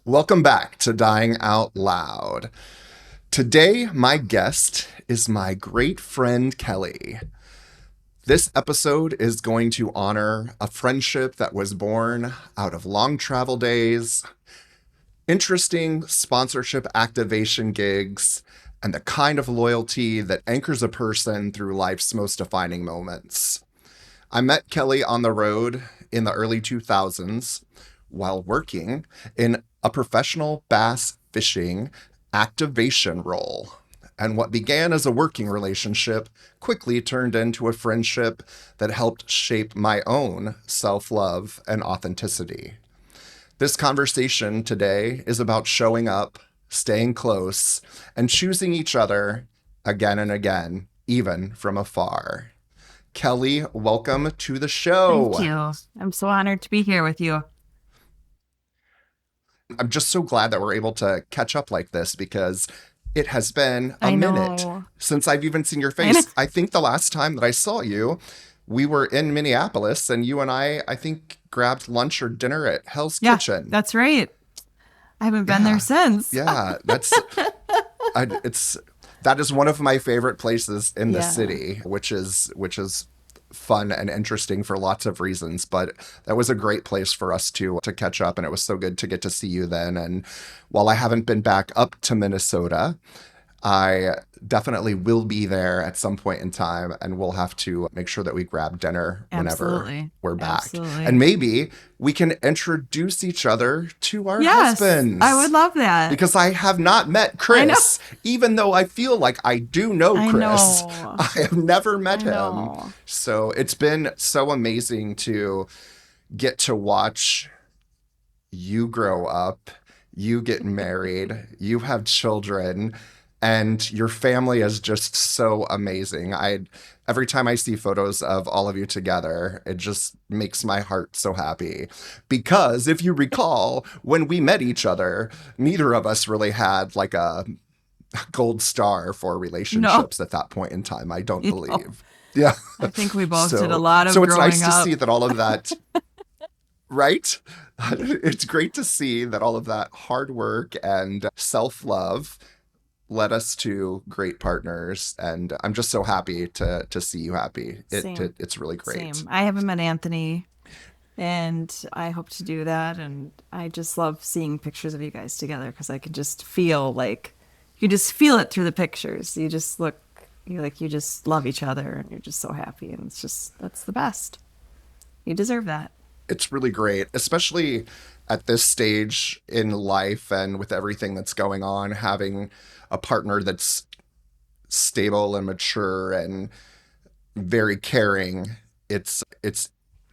Welcome back to Dying Out Loud. Today, my guest is my great friend Kelly. This episode is going to honor a friendship that was born out of long travel days, interesting sponsorship activation gigs, and the kind of loyalty that anchors a person through life's most defining moments. I met Kelly on the road in the early 2000s while working in a professional bass fishing activation role. And what began as a working relationship quickly turned into a friendship that helped shape my own self-love and authenticity. This conversation today is about showing up, staying close, and choosing each other again and again, even from afar. Kelly, welcome to the Thank show. you. I'm so honored to be here with you. I'm just so glad that we're able to catch up like this because it has been a I minute know. since I've even seen your I know. face. I think the last time that I saw you, we were in Minneapolis and you and I think, grabbed lunch or dinner at Hell's Yeah, Kitchen. that's right. I haven't been there Yeah. since. Yeah. It's that is one of my favorite places in the Yeah. city, which is fun and interesting for lots of reasons, but that was a great place for us to catch up, and it was so good to get to see you then. And while I haven't been back up to Minnesota, I definitely will be there at some point in time, and we'll have to make sure that we grab dinner whenever Absolutely. we're back. Absolutely. And maybe we can introduce each other to our Yes, I would husbands. love that. Because I have not met I know. Kris, even though I feel like I do know I Kris. know. I have never met I him. know. So it's been so amazing to get to watch you grow up, you get married, you have children, and your family is just so amazing. I every time I see photos of all of you together, it just makes my heart so happy. Because if you recall, when we met each other, neither of us really had like a gold star for No. relationships at that point in time, I don't You know, believe. Yeah. I think we both did a So lot of so it's growing nice to up. see that all of that, right? It's great to see that all of that hard work and self-love led us to great partners, and I'm just so happy to see you happy. Same. It's really great. Same. I haven't met Anthony, and I hope to do that. And I just love seeing pictures of you guys together because I can just feel like you just feel it through the pictures. You just look, you like you just love each other, and you're just so happy, and it's just that's the best. You deserve that. It's really great, especially at this stage in life and with everything that's going on, having a partner that's stable and mature and very caring. It's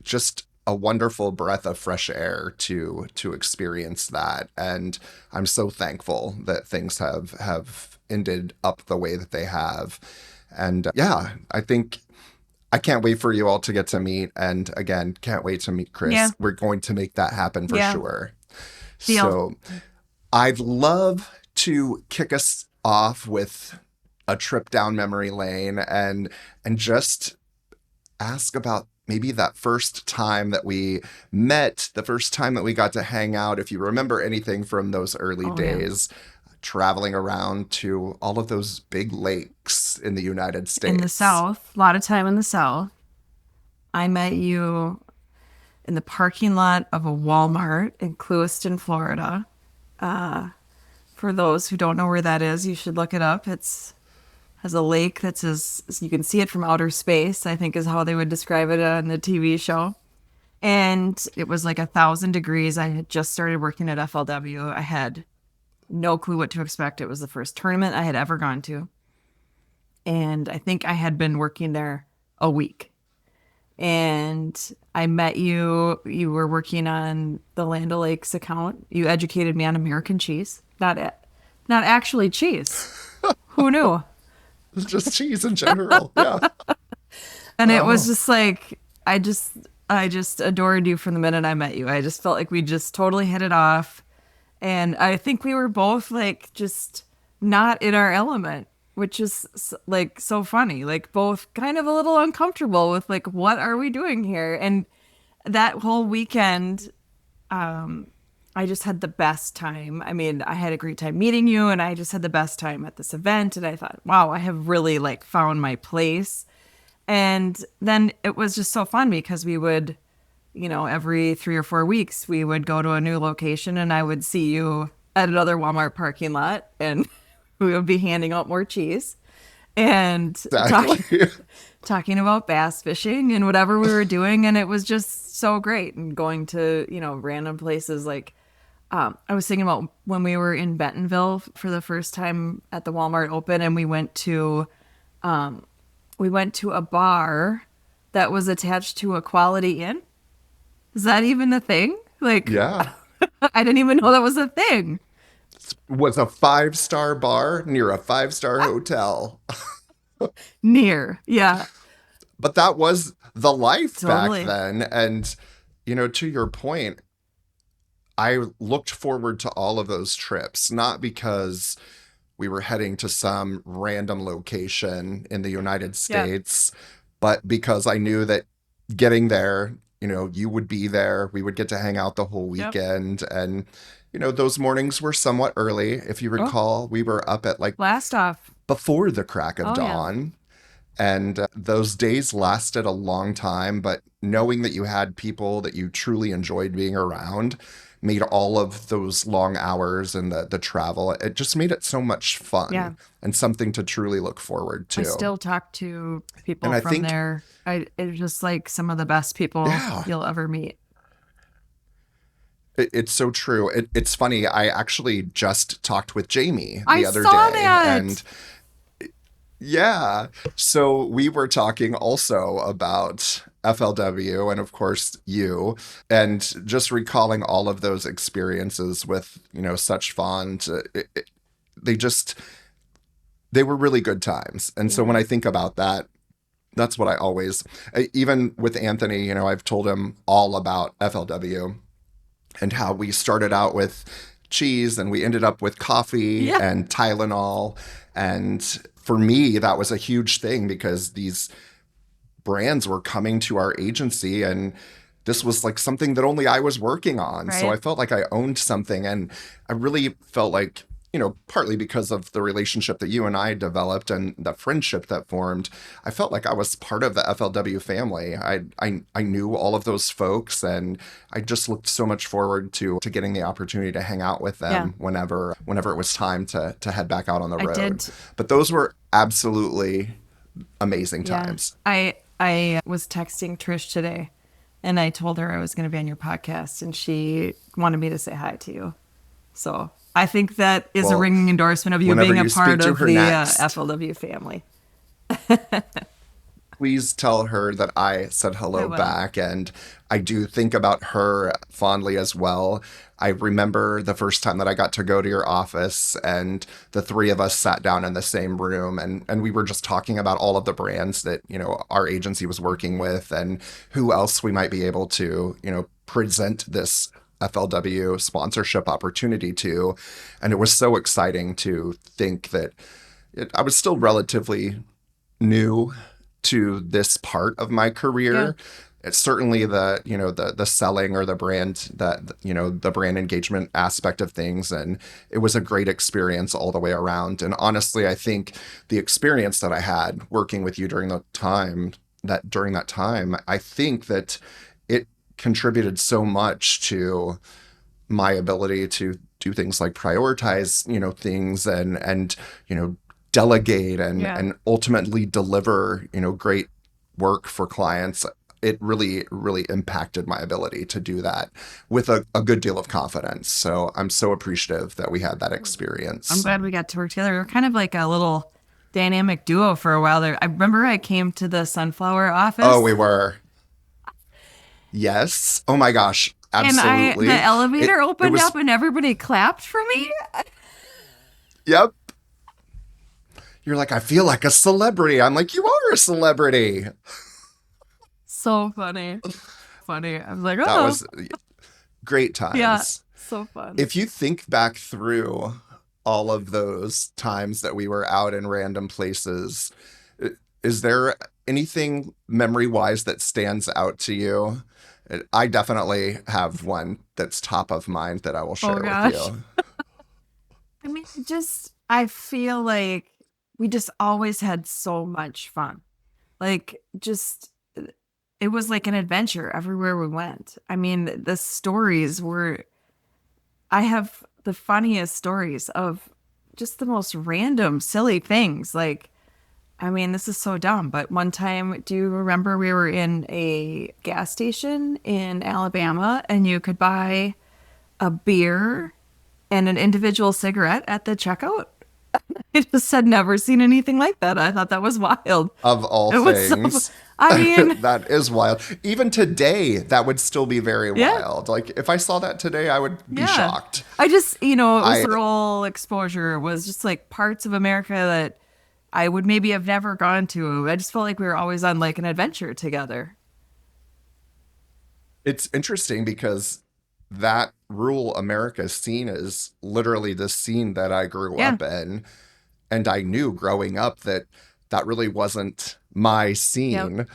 just a wonderful breath of fresh air to experience that, and I'm so thankful that things have ended up the way that they have. And yeah, I think I can't wait for you all to get to meet, and again, can't wait to meet Yeah. Kris. We're going to make that happen for Yeah. sure. Deal. So I'd love to kick us off with a trip down memory lane and just ask about maybe that first time that we met, the first time that we got to hang out, if you remember anything from those early Oh yeah. days, traveling around to all of those big lakes in the United In the States. South, a lot of time in the South. I met you in the parking lot of a Walmart in Clewiston, Florida. For those who don't know where that is, you should look it up. It's has a lake that's as you can see it from outer space, I think is how they would describe it on the TV show. And it was like 1,000 degrees. I had just started working at FLW. I had no clue what to expect. It was the first tournament I had ever gone to. And I think I had been working there a week. And I met you. You were working on the Land O'Lakes account. You educated me on American cheese, not actually cheese. Who knew? It's just cheese in general. Yeah. And it was Oh, just like I just adored you from the minute I met you. I just felt like we just totally hit it off. And I think we were both like just not in our element, which is like so funny. Like both kind of a little uncomfortable with like what are we doing here? And that whole weekend I just had the best time. I mean, I had a great time meeting you, and I just had the best time at this event. And I thought, wow, I have really like found my place. And then it was just so fun because we would, every 3 or 4 weeks, we would go to a new location and I would see you at another Walmart parking lot and we would be handing out more cheese and Exactly. talking about bass fishing and whatever we were doing. And it was just so great. And going to, random places like, I was thinking about when we were in Bentonville for the first time at the Walmart Open, and we went to a bar that was attached to a Quality Inn. Is that even a thing? Like, Yeah. I didn't even know that was a thing. Was a 5-star bar near a 5-star hotel. Near. Yeah, But that was the life back totally. then. And, to your point, I looked forward to all of those trips, not because we were heading to some random location in the United Yeah. States, but because I knew that getting there, you would be there. We would get to hang out the whole Yep. weekend. And, those mornings were somewhat early. If you Oh, recall, we were up at like blast off. before the crack of Oh, yeah. dawn. And those days lasted a long time, but knowing that you had people that you truly enjoyed being around made all of those long hours and the travel, it just made it so much Yeah. fun and something to truly look forward I to. still talk to And people I from think, there. It's just like some of the best people yeah, you'll ever meet. it's so true. It's funny. I actually just talked with Jamie I the other saw day, and that. yeah. So we were talking also about FLW and, of course, you, and just recalling all of those experiences with, such fond. They just, they were really good times. And so when Yeah. I think about that, that's what I always, even with Anthony, I've told him all about FLW and how we started out with cheese and we ended up with coffee Yeah. and Tylenol. And for me, that was a huge thing because these brands were coming to our agency and this was like something that only I was working on. So I Right. felt like I owned something. And I really felt like, partly because of the relationship that you and I developed and the friendship that formed, I felt like I was part of the FLW family. I knew all of those folks and I just looked so much forward to getting the opportunity to hang out with Yeah. them whenever it was time to head back out on the I road. did. But those were absolutely amazing Yeah. times. I was texting Trish today and I told her I was going to be on your podcast and she wanted me to say hi to you. So I think that is a Well, ringing endorsement of you whenever being a you speak part to of her the next, FLW family. please tell her that I said I hello will. back. And I do think about her fondly as well. I remember the first time that I got to go to your office and the three of us sat down in the same room and we were just talking about all of the brands that, our agency was working with and who else we might be able to, present this FLW sponsorship opportunity to. And it was so exciting to think that I was still relatively new to this part of my Yeah. career. It's certainly the selling or the brand that the brand engagement aspect of things, and it was a great experience all the way around. And honestly, I think the experience that I had working with you during that time, I think that it contributed so much to my ability to do things like prioritize, things and delegate Yeah. and ultimately deliver, great work for clients. It really, really impacted my ability to do that with a good deal of confidence. So I'm so appreciative that we had that I'm experience. glad we got to work together. We are kind of like a little dynamic duo for a while there. I remember I came to the Sunflower Oh, office we were. Yes. Oh my gosh. and the Absolutely. elevator It opened up was, and everybody clapped for me. yep. You're like, I feel like a celebrity. I'm like, you are a celebrity. So funny. Funny. I was like, That oh, was great yeah. times. So fun. If you think back through all of those times that we were out in random places, is there anything memory wise that stands out to you I definitely have one that's top of mind that I will Oh share with gosh. you. I mean, I feel like we just always had so much fun. Like, just, it was like an adventure everywhere we went. I mean, the stories were, I have the funniest stories of just the most random, silly things. Like, I mean, this is so dumb, but one time, do you remember we were in a gas station in Alabama and you could buy a beer and an individual cigarette at the checkout? I just had never seen anything like that. I thought that was wild. Of all It was so, things, I mean, that is wild. Even today, that would still be very yeah, wild. Like if I saw that today, I would be yeah. shocked. I just, it was I the whole exposure. It was just like parts of America that I would maybe have never gone to. I just felt like we were always on like an adventure together. It's interesting because that rural America scene is literally the scene that I grew Yeah. up in. And I knew growing up that that really wasn't my Yep. scene.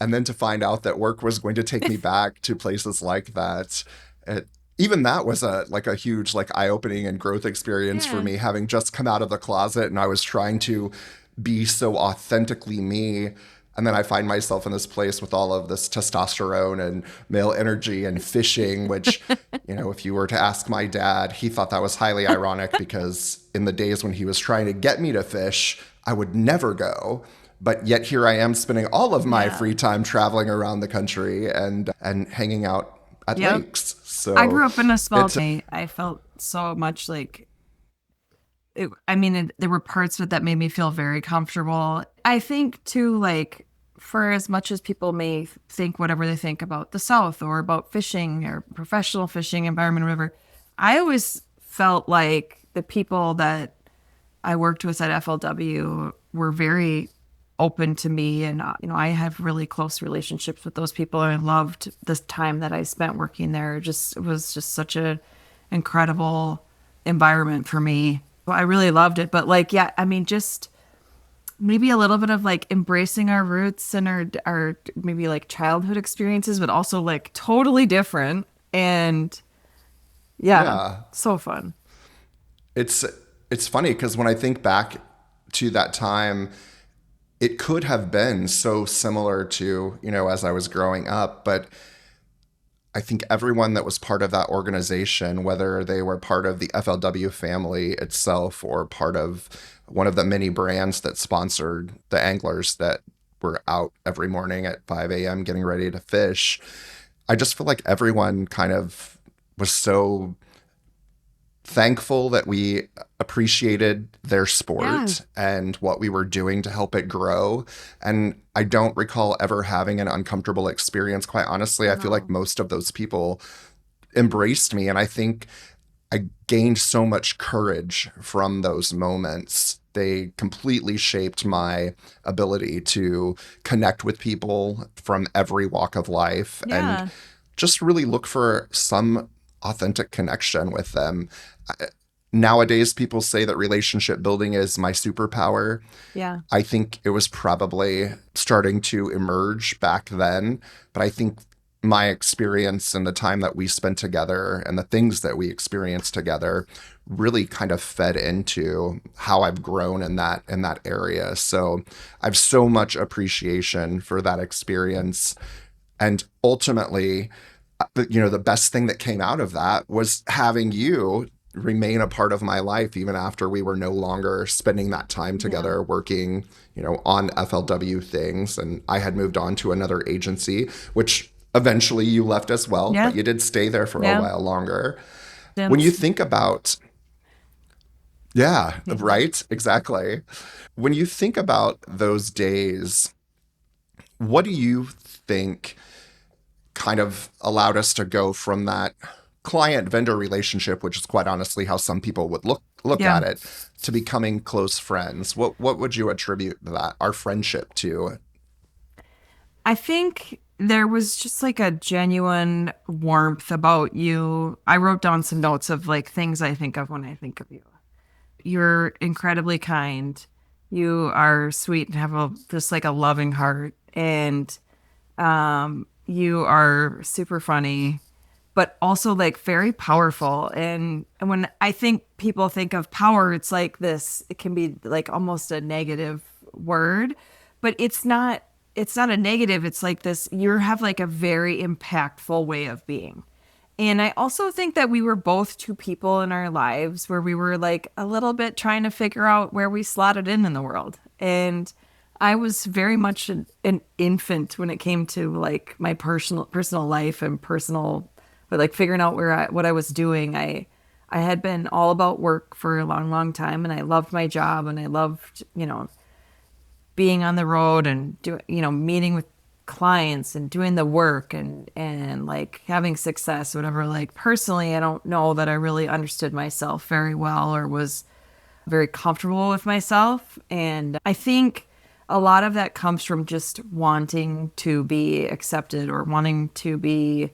And then to find out that work was going to take me back to places like that, it, even that was a huge like eye-opening and growth experience for Yeah. me, having just come out of the closet and I was trying to be so authentically me. And then I find myself in this place with all of this testosterone and male energy and fishing, which, if you were to ask my dad, he thought that was highly ironic because in the days when he was trying to get me to fish, I would never go. But yet here I am spending all of my Yeah. free time traveling around the country and hanging out at Yep. lakes. I So grew up in a small it's town. I felt so much like I mean, there were parts of it that made me feel very comfortable. I think too, like, for as much as people may think whatever they think about the South or about fishing or professional fishing environment or whatever, I always felt like the people that I worked with at FLW were very open to me. And, I have really close relationships with those people. And I loved the time that I spent working there. It was just such a incredible environment for me. Well, I really loved it. But like, yeah, I mean, just maybe a little bit of like embracing our roots and our maybe like childhood experiences, but also like totally different. And yeah, yeah, so fun. it's it's funny because when I think back to that time, it could have been so similar to, as I was growing up, but I think everyone that was part of that organization, whether they were part of the FLW family itself or part of one of the many brands that sponsored the anglers that were out every morning at 5 a.m. getting ready to fish, I just feel like everyone kind of was so thankful that we appreciated their Yeah. sport and what we were doing to help it grow. And I don't recall ever having an uncomfortable experience. Quite honestly, I feel like No. most of those people embraced me. And I think I gained so much courage from those moments. They completely shaped my ability to connect with people from every walk of life and Yeah. just really look for some authentic connection with them. Nowadays, people say that relationship building is my superpower. Yeah. I think it was probably starting to emerge back then, but I think my experience and the time that we spent together and the things that we experienced together really kind of fed into how I've grown in that area. So I've so much appreciation for that experience. And ultimately, the best thing that came out of that was having you remain a part of my life even after we were no longer spending that time Yeah. together working, on FLW things. And I had moved on to another agency, which eventually you left as well, Yeah. but you did stay there for a Yeah. while longer. When you Since think about, yeah, yeah. right, exactly. When you think about those days, what do you think kind of allowed us to go from that client vendor relationship, which is quite honestly how some people would look Yeah. at it, to becoming close friends? What would you attribute that our friendship to? I think there was just like a genuine warmth about you. I wrote down some notes of like things I think of when I think of you. You're incredibly kind. You are sweet and have just like a loving heart. And you are super funny, but also like very powerful. And when I think people think of power, it's like this, it can be like almost a negative word, but it's not a negative. It's like this, you have like a very impactful way of being. And I also think that we were both two people in our lives where we were like a little bit trying to figure out where we slotted in the world. And I was very much an infant when it came to like my personal life and personal, but like figuring out what I was doing. I had been all about work for a long, long time, and I loved my job, and I loved, being on the road and meeting with clients and doing the work and like having success, whatever. Like personally, I don't know that I really understood myself very well or was very comfortable with myself. And I think a lot of that comes from just wanting to be accepted or wanting to be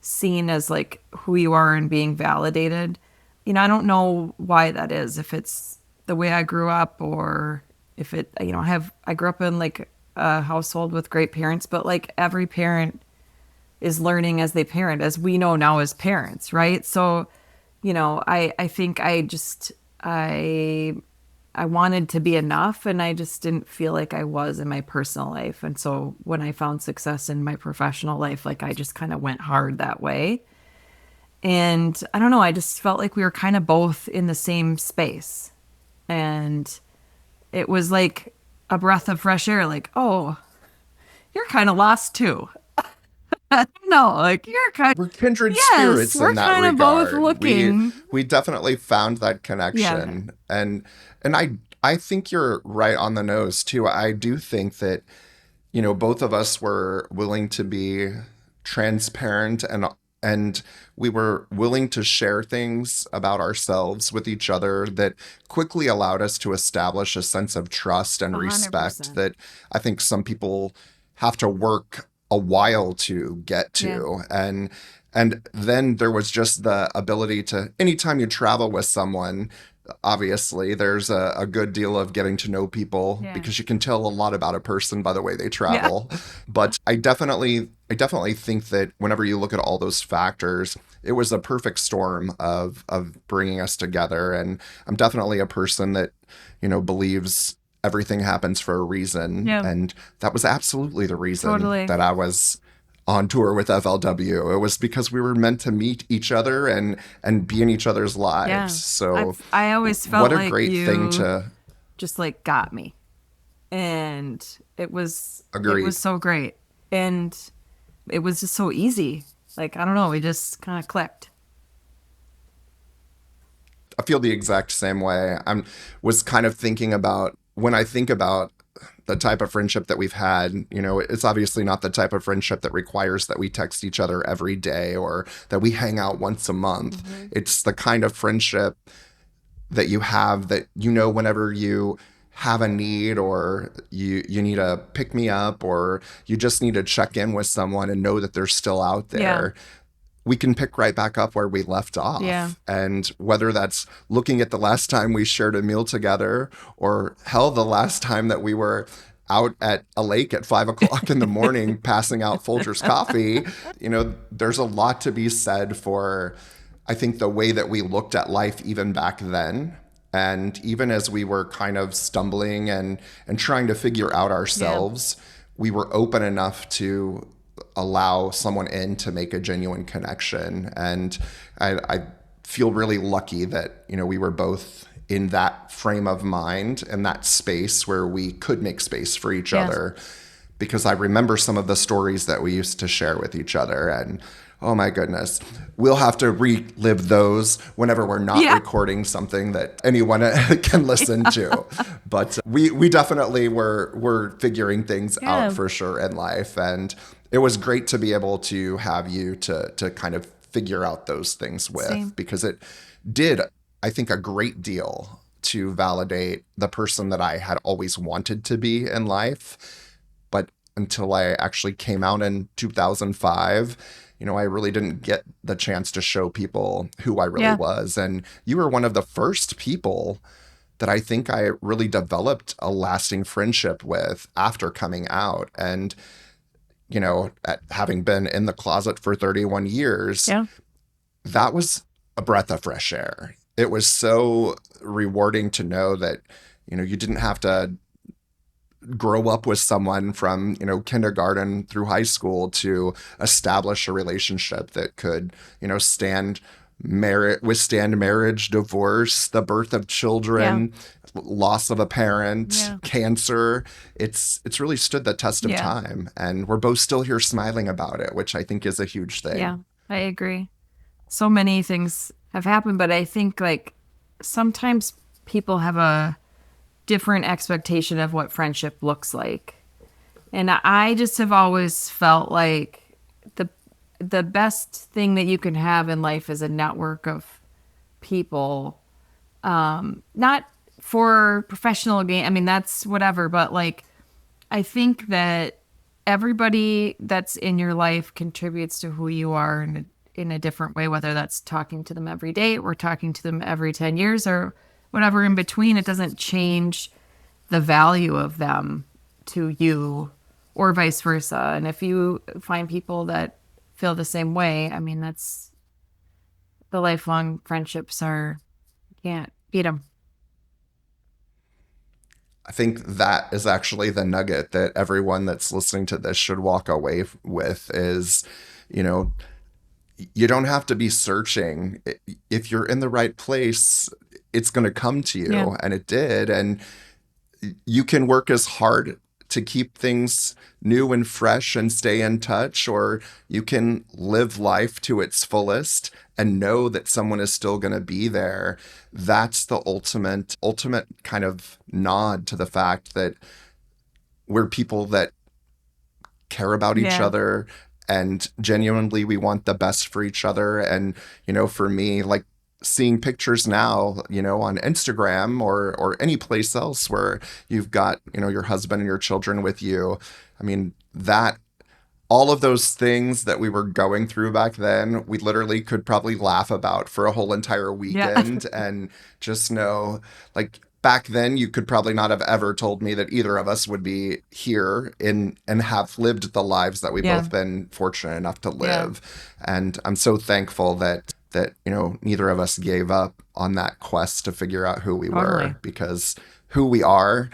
seen as like who you are and being validated. I don't know why that is, if it's the way I grew up or if it, I grew up in like a household with great parents, but like every parent is learning as they parent, as we know now as parents, right? So, I think I wanted to be enough, and I just didn't feel like I was in my personal life. And so when I found success in my professional life, like I just kind of went hard that way. And I don't know, I just felt like we were kind of both in the same space. And it was like a breath of fresh air, like, oh, you're kind of lost too. I don't know, like you're kind We're kindred yes, spirits we're in that kind of both regard. looking. We definitely found that Yeah. connection. And I think you're right on the nose too. I do think that, both of us were willing to be transparent, and we were willing to share things about ourselves with each other that quickly allowed us to establish a sense of trust and respect 100%. that I think some people have to work a while to get Yeah. to. And then there was just the ability to, anytime you travel with someone, obviously there's a good deal of getting to know people Yeah. because you can tell a lot about a person by the way they Yeah. travel. But I definitely think that whenever you look at all those factors, it was a perfect storm of bringing us together. And I'm definitely a person that, believes everything happens for a reason. Yeah. And that was absolutely the reason Totally. that I was on tour with FLW. It was because we were meant to meet each other and be in each other's lives. Yeah. So I always what felt a like great thing you to just like got me. And it was agree. so great. And it was just so easy. Like, I don't know, we just kind of clicked. I feel the exact same way. I'm was kind of thinking about when I think about the type of friendship that we've had, it's obviously not the type of friendship that requires that we text each other every day or that we hang out once a month. Hmm. It's the kind of friendship that you have that whenever you have a need or you need a pick me up or you just need to check in with someone and know that they're still out Yeah. there, we can pick right back up where we left Yeah. off. And whether that's looking at the last time we shared a meal together or hell, the last time that we were out at a lake at 5 o'clock in the morning passing out Folgers coffee, there's a lot to be said for, I think, the way that we looked at life even back then. And even as we were kind of stumbling and trying to figure out Yeah. ourselves, we were open enough to allow someone in to make a genuine connection. And I feel really lucky that, we were both in that frame of mind and that space where we could make space for each Yeah. other. Because I remember some of the stories that we used to share with each other. And oh my goodness, we'll have to relive those whenever we're not Yeah. recording something that anyone can listen to. But we definitely were figuring things out Yeah. for sure in life. And it was great to be able to have you to kind of figure out those things with, Same. because it did, I think, a great deal to validate the person that I had always wanted to be in life. But until I actually came out in 2005, I really didn't get the chance to show people who I really Yeah. was. And you were one of the first people that I think I really developed a lasting friendship with after coming out. And at having been in the closet for 31 years, Yeah. that was a breath of fresh air. It was so rewarding to know that, you didn't have to grow up with someone from, kindergarten through high school to establish a relationship that could, withstand marriage, divorce, the birth of Yeah. children, loss of a parent, Yeah. cancer. It's really stood the test of Yeah. time, and we're both still here smiling about it, which I think is a huge Yeah. thing. I agree. So many things have happened, but I think like sometimes people have a different expectation of what friendship looks like. And I just have always felt like the the best thing that you can have in life is a network of people. Not for professional gain. I mean, that's whatever, but like I think that everybody that's in your life contributes to who you are in a different way, whether that's talking to them every day or talking to them every 10 years or whatever in between. It doesn't change the value of them to you or vice versa. And if you find people that feel the same way, I mean, that's the lifelong friendships are, can't beat them. I think that is actually the nugget that everyone that's listening to this should walk away with is, you know, you don't have to be searching. If you're in the right place, it's going to come to Yeah. you. And it did. And you can work as hard to keep things new and fresh and stay in touch, or you can live life to its fullest and know that someone is still going to be there. That's the ultimate kind of nod to the fact that we're people that care about each Yeah. other, and genuinely we want the best for each other. And for me, like, seeing pictures now, on Instagram or any place else where you've got, your husband and your children with you. I mean, that all of those things that we were going through back then, we literally could probably laugh about for a whole entire Yeah. weekend and just know, like, back then you could probably not have ever told me that either of us would be here in and have lived the lives that we've Yeah. both been fortunate enough to Yeah. live. And I'm so thankful that neither of us gave up on that quest to figure out who we Totally. were, because who we are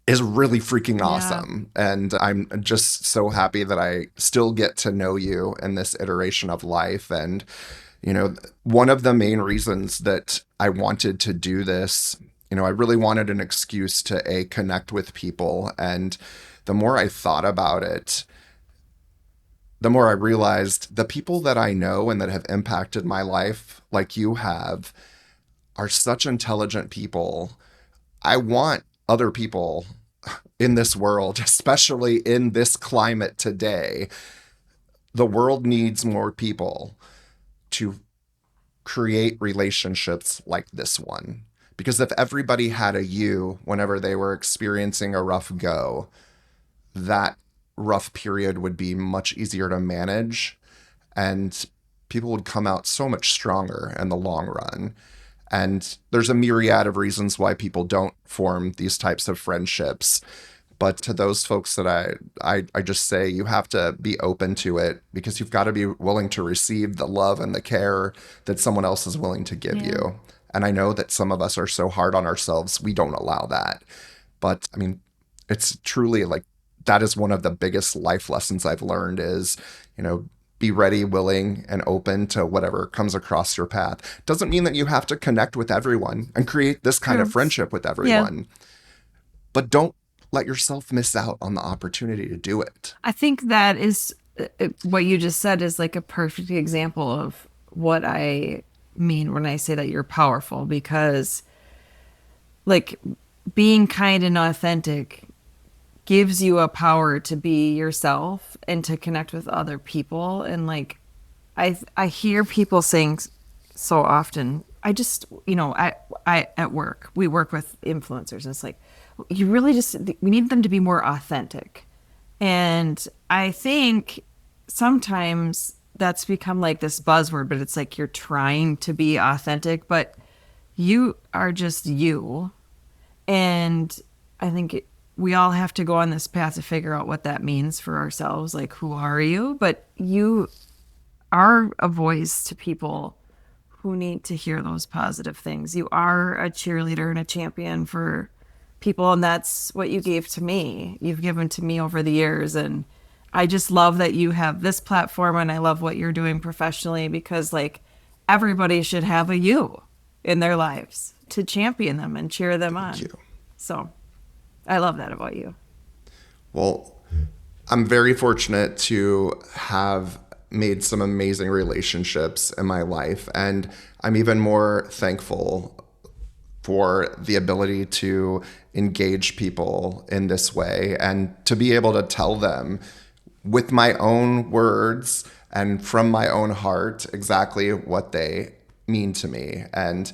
is really freaking Yeah. awesome. And I'm just so happy that I still get to know you in this iteration of life. And, one of the main reasons that I wanted to do this, I really wanted an excuse to connect with people. And the more I thought about it, the more I realized the people that I know and that have impacted my life, like you have, are such intelligent people. I want other people in this world, especially in this climate today. The world needs more people to create relationships like this one. Because if everybody had a you whenever they were experiencing a rough go, that rough period would be much easier to manage, and people would come out so much stronger in the long run. And there's a myriad of reasons why people don't form these types of friendships. But to those folks that I just say, you have to be open to it, because you've got to be willing to receive the love and the care that someone else is willing to give Yeah. you. And I know that some of us are so hard on ourselves, we don't allow that. But I mean, it's truly like, that is one of the biggest life lessons I've learned is, be ready, willing, and open to whatever comes across your path. Doesn't mean that you have to connect with everyone and create this kind of True. friendship with Yeah. everyone, but don't let yourself miss out on the opportunity to do it. I think that is what you just said is like a perfect example of what I mean when I say that you're powerful, because like being kind and authentic gives you a power to be yourself and to connect with other people. And like I hear people saying so often, I just, I at work, we work with influencers, and it's like, you really just, we need them to be more authentic. And I think sometimes that's become like this buzzword, but it's like you're trying to be authentic, but you are just you. And I think we all have to go on this path to figure out what that means for ourselves. Like, who are you? But you are a voice to people who need to hear those positive things. You are a cheerleader and a champion for people, and that's what you gave to me. You've given to me over the years, and I just love that you have this platform, and I love what you're doing professionally because, like, everybody should have a you in their lives to champion them and cheer them Thank on. you. So I love that about you. Well, I'm very fortunate to have made some amazing relationships in my life, and I'm even more thankful for the ability to engage people in this way and to be able to tell them with my own words and from my own heart exactly what they mean to me. And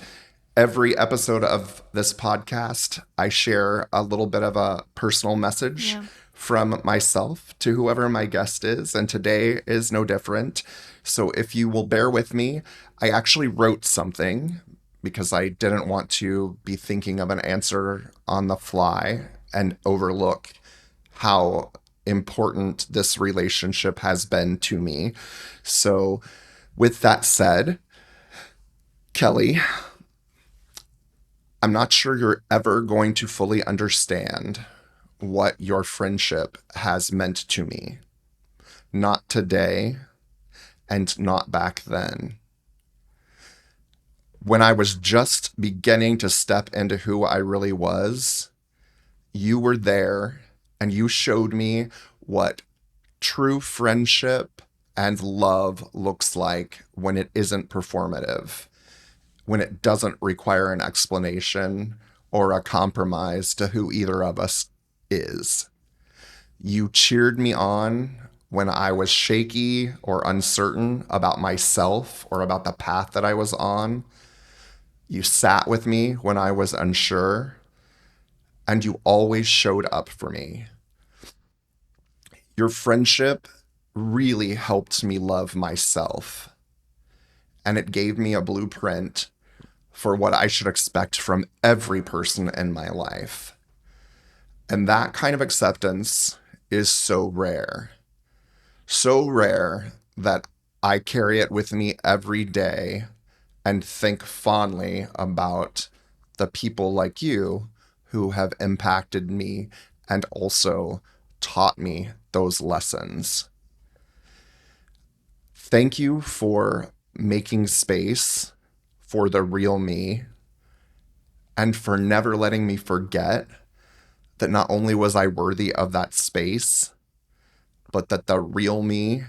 every episode of this podcast, I share a little bit of a personal message Yeah. from myself to whoever my guest is. And today is no different. So if you will bear with me, I actually wrote something because I didn't want to be thinking of an answer on the fly and overlook how important this relationship has been to me. So, with that said, Kelly, I'm not sure you're ever going to fully understand what your friendship has meant to me. Not today and not back then. When I was just beginning to step into who I really was, you were there and you showed me what true friendship and love looks like when it isn't performative, when it doesn't require an explanation or a compromise to who either of us is. You cheered me on when I was shaky or uncertain about myself or about the path that I was on. You sat with me when I was unsure, and you always showed up for me. Your friendship really helped me love myself, and it gave me a blueprint for what I should expect from every person in my life. And that kind of acceptance is so rare that I carry it with me every day and think fondly about the people like you who have impacted me and also taught me those lessons. Thank you for making space for the real me and for never letting me forget that not only was I worthy of that space, but that the real me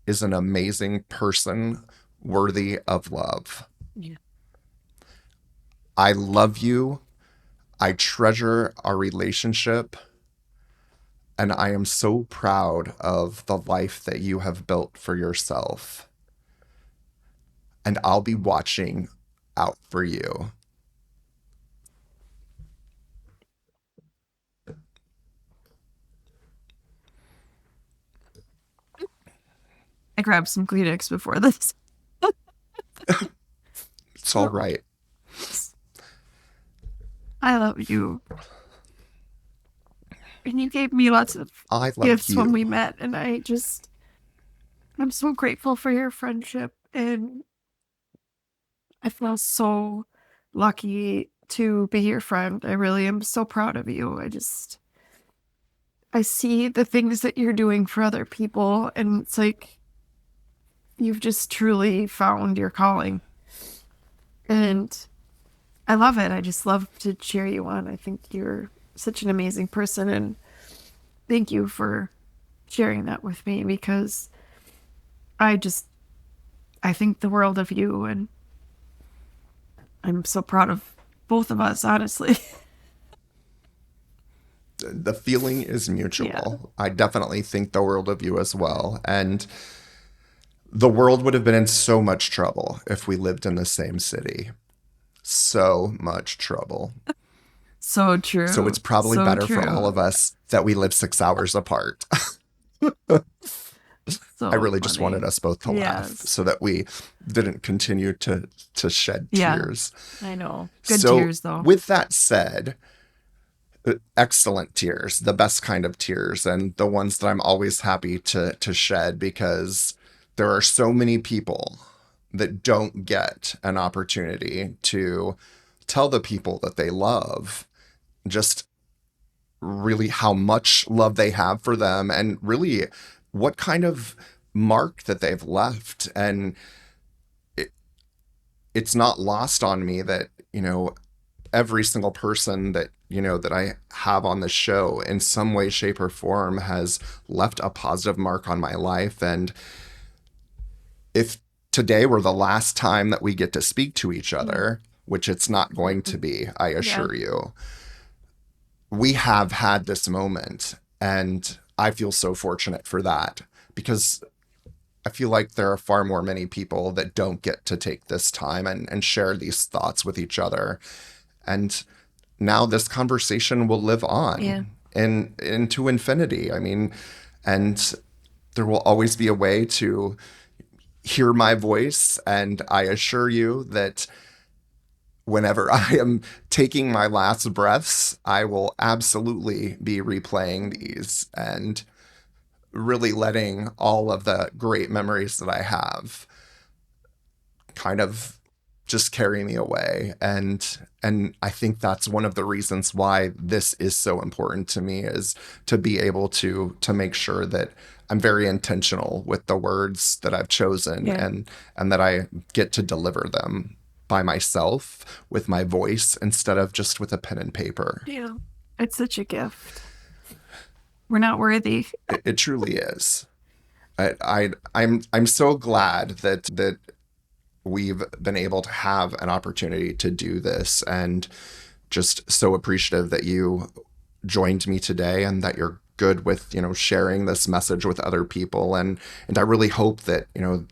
is an amazing person worthy of love. Yeah. I love you. I treasure our relationship. And I am so proud of the life that you have built for yourself. And I'll be watching out for you. I grabbed some Kleenex before this. It's all right. I love you. And you gave me lots of I love gifts when we you. met, and I'm so grateful for your friendship, and I feel so lucky to be your friend. I really am so proud of you. I see the things that you're doing for other people, and it's like you've just truly found your calling. And I love it. I just love to cheer you on. I think you're such an amazing person, and thank you for sharing that with me because I think the world of you, and I'm so proud of both of us, honestly. The feeling is Yeah. mutual. I definitely think the world of you as well. And the world would have been in so much trouble if we lived in the same city. So much trouble. So So true. it's probably So better for all true. of us that we live 6 hours apart. I So really just wanted funny. us both to laugh Yes. so that we didn't continue to shed Yeah, tears. I know. Good So, tears, though. with that said, Excellent tears, the best kind of tears, and the ones that I'm always happy to shed, because there are so many people that don't get an opportunity to tell the people that they love just really how much love they have for them, and really what kind of mark that they've left. And it, it's not lost on me that, every single person that, that I have on the show in some way, shape, or form has left a positive mark on my life. And if today were the last time that we get to speak to each other, which it's not going to be, I Yeah. assure you, we have had this moment. And I feel so fortunate for that, because I feel like there are far more many people that don't get to take this time and share these thoughts with each other. And now this conversation will live Yeah. on into infinity. I mean, and there will always be a way to hear my voice. And I assure you that whenever I am taking my last breaths, I will absolutely be replaying these and really letting all of the great memories that I have kind of just carry me away. And I think that's one of the reasons why this is so important to me, is to be able to make sure that I'm very intentional with the words that I've chosen, Yeah. and that I get to deliver them by myself with my voice instead of just with a pen and paper. Yeah. It's such a gift. We're not worthy. It truly is. I'm so glad that we've been able to have an opportunity to do this, and just so appreciative that you joined me today, and that you're good with, sharing this message with other people. And I really hope that,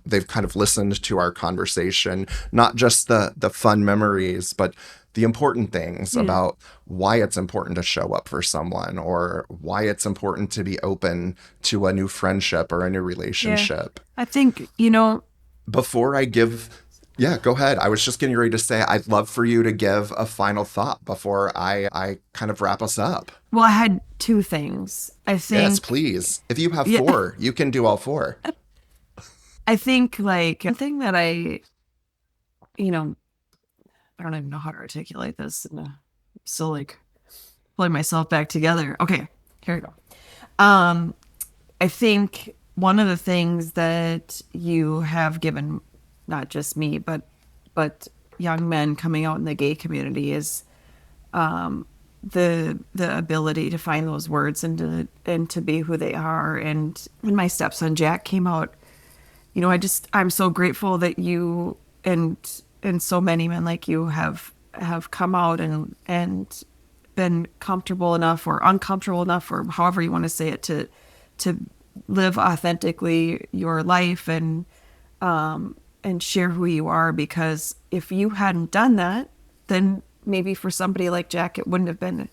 they've kind of listened to our conversation, not just the fun memories, but the important things Yeah. about why it's important to show up for someone, or why it's important to be open to a new friendship or a new Yeah. relationship. I think, Before I give, yeah, go ahead. I was just getting ready to say I'd love for you to give a final thought before I kind of wrap us up. well, I had two things. I Yes, think, please. If you have yeah, four, you can do all four. I think like the thing that you know, I don't even know how to articulate this. And still like pulling myself back together. Okay, here we go. I think one of the things that you have given, not just me, but young men coming out in the gay community, is the ability to find those words and to be who they are. And when my stepson Jack came out, I'm so grateful that you and so many men like you have come out and been comfortable enough or uncomfortable enough, or however you want to say it, to live authentically your life and share who you are. Because if you hadn't done that, then maybe for somebody like Jack, it wouldn't have been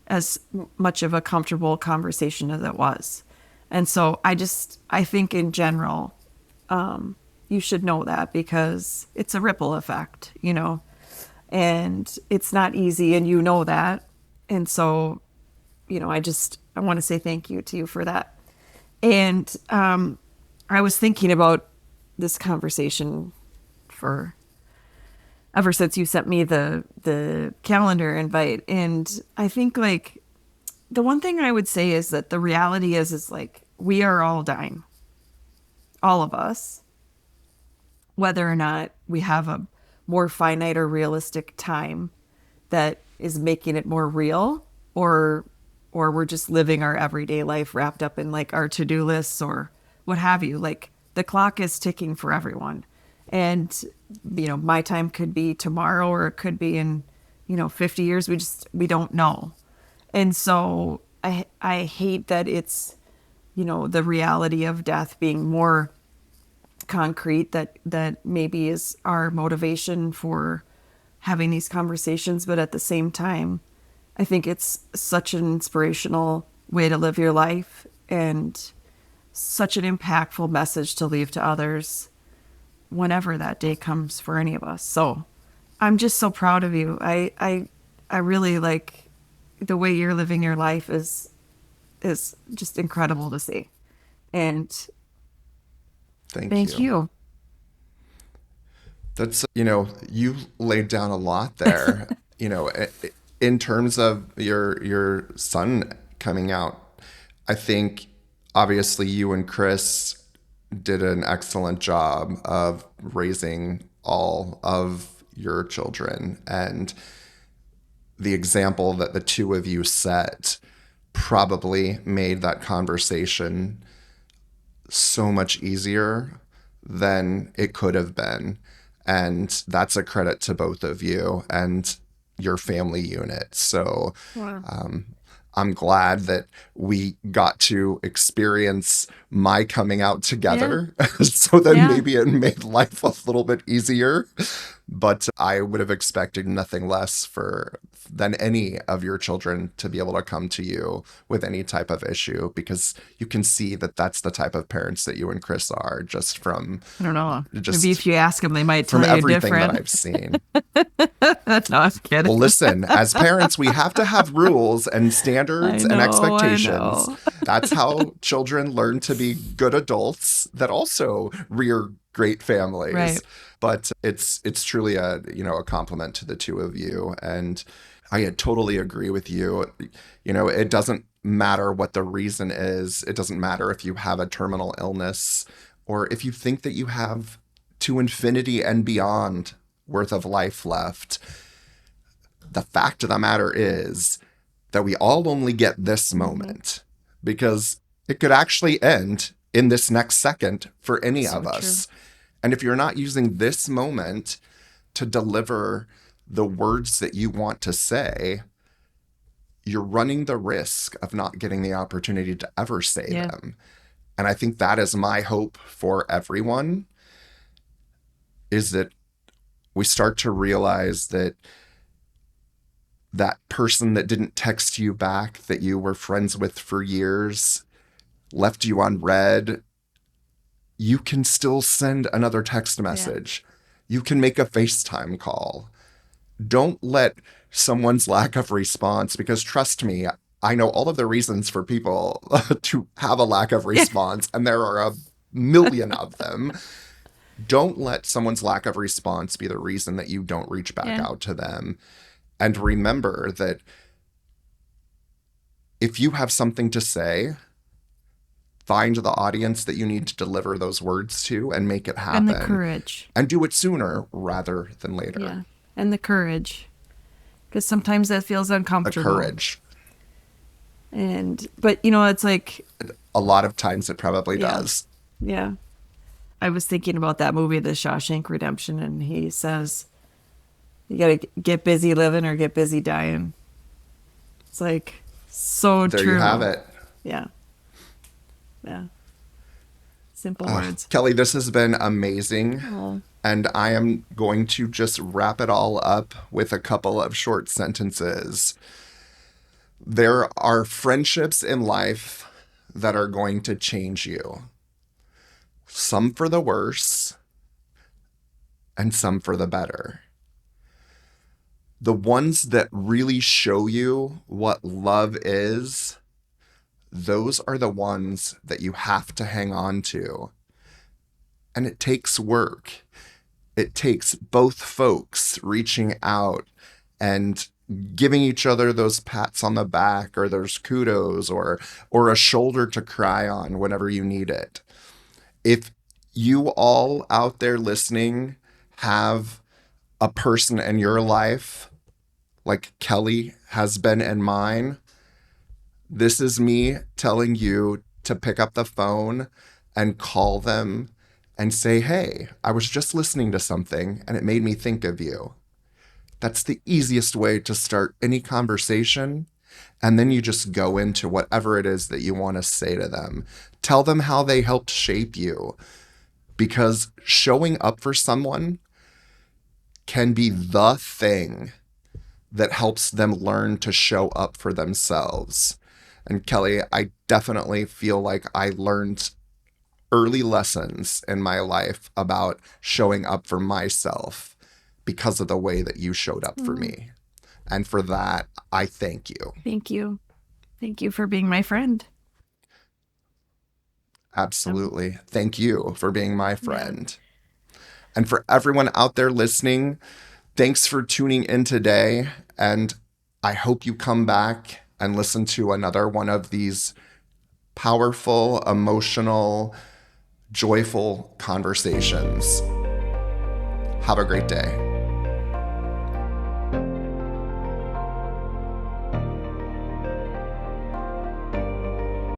as much of a comfortable conversation as it was. And so I think in general, you should know that, because it's a ripple effect, and it's not easy, and that. And so, I want to say thank you to you for that. And I was thinking about this conversation for ever since you sent me the calendar invite. And I think like the one thing I would say is that the reality is like we are all dying, all of us, whether or not we have a more finite or realistic time that is making it more real, or we're just living our everyday life wrapped up in like our to-do lists or what have you. Like the clock is ticking for everyone. And my time could be tomorrow, or it could be in 50 years. We don't know. And so I hate that it's the reality of death being more concrete, that maybe is our motivation for having these conversations. But at the same time, I think it's such an inspirational way to live your life, and such an impactful message to leave to others whenever that day comes for any of us. So I'm just so proud of you. I really like the way you're living your life is just incredible to see. And Thank thank you. you. That's, you laid down a lot there, in terms of your son coming out. I think obviously you and Kris did an excellent job of raising all of your children, and the example that the two of you set probably made that conversation so much easier than it could have been. And that's a credit to both of you and your family unit. So Wow. I'm glad that we got to experience my coming out Yeah. together. So then Yeah. maybe it made life a little bit easier. But I would have expected nothing less for than any of your children to be able to come to you with any type of issue, because you can see that that's the type of parents that you and Kris are, just from I don't know. Maybe just if you ask them, they might from tell you everything that different. I've seen. No, I'm kidding. Well, listen, as parents, we have to have rules and standards I and know. I expectations. know. That's how children learn to be good adults that also rear great Right. families. But it's truly a compliment to the two of you. And I totally agree with you. It doesn't matter what the reason is. It doesn't matter if you have a terminal illness or if you think that you have to infinity and beyond worth of life left. The fact of the matter is that we all only get this Hmm. moment, because it could actually end in this next second for any So of true. us. And if you're not using this moment to deliver the words that you want to say, you're running the risk of not getting the opportunity to ever say Yeah. them. And I think that is my hope for everyone, is that we start to realize that that person that didn't text you back, that you were friends with for years, left you on read, you can still send another text Yeah. message. You can make a FaceTime call. Don't let someone's lack of response, because trust me, I know all of the reasons for people to have a lack of Yeah. response, and there are a million of them. Don't let someone's lack of response be the reason that you don't reach back Yeah. out to them. And remember that if you have something to say, find the audience that you need to deliver those words to and make it And the happen, courage. and do it sooner rather than later. Yeah. And the courage. Because sometimes that feels The uncomfortable. courage. But it's like, A lot of times it probably yeah. does. Yeah. I was thinking about that movie, The Shawshank Redemption, and he says, you got to get busy living or get busy dying. It's like so There you have true. it. Yeah. Yeah. Simple words. Kelly, this has been amazing. Oh, And I am going to just wrap it all up with a couple of short sentences. There are friendships in life that are going to change you, some for the worse and some for the better. The ones that really show you what love is, those are the ones that you have to hang on to. And it takes work. It takes both folks reaching out and giving each other those pats on the back, or those kudos, or a shoulder to cry on whenever you need it. If you all out there listening have a person in your life like Kelly has been in mine, this is me telling you to pick up the phone and call them and say, hey, I was just listening to something and it made me think of you. That's the easiest way to start any conversation. And then you just go into whatever it is that you want to say to them. Tell them how they helped shape you, because showing up for someone can be the thing that helps them learn to show up for themselves. And Kelly, I definitely feel like I learned early lessons in my life about showing up for myself because of the way that you showed up for mm, me. And for that, I thank you. Thank you. Thank you for being my friend. Absolutely. Thank you for being my friend. And for everyone out there listening, thanks for tuning in today. And I hope you come back and listen to another one of these powerful, emotional, joyful conversations. Have a great day.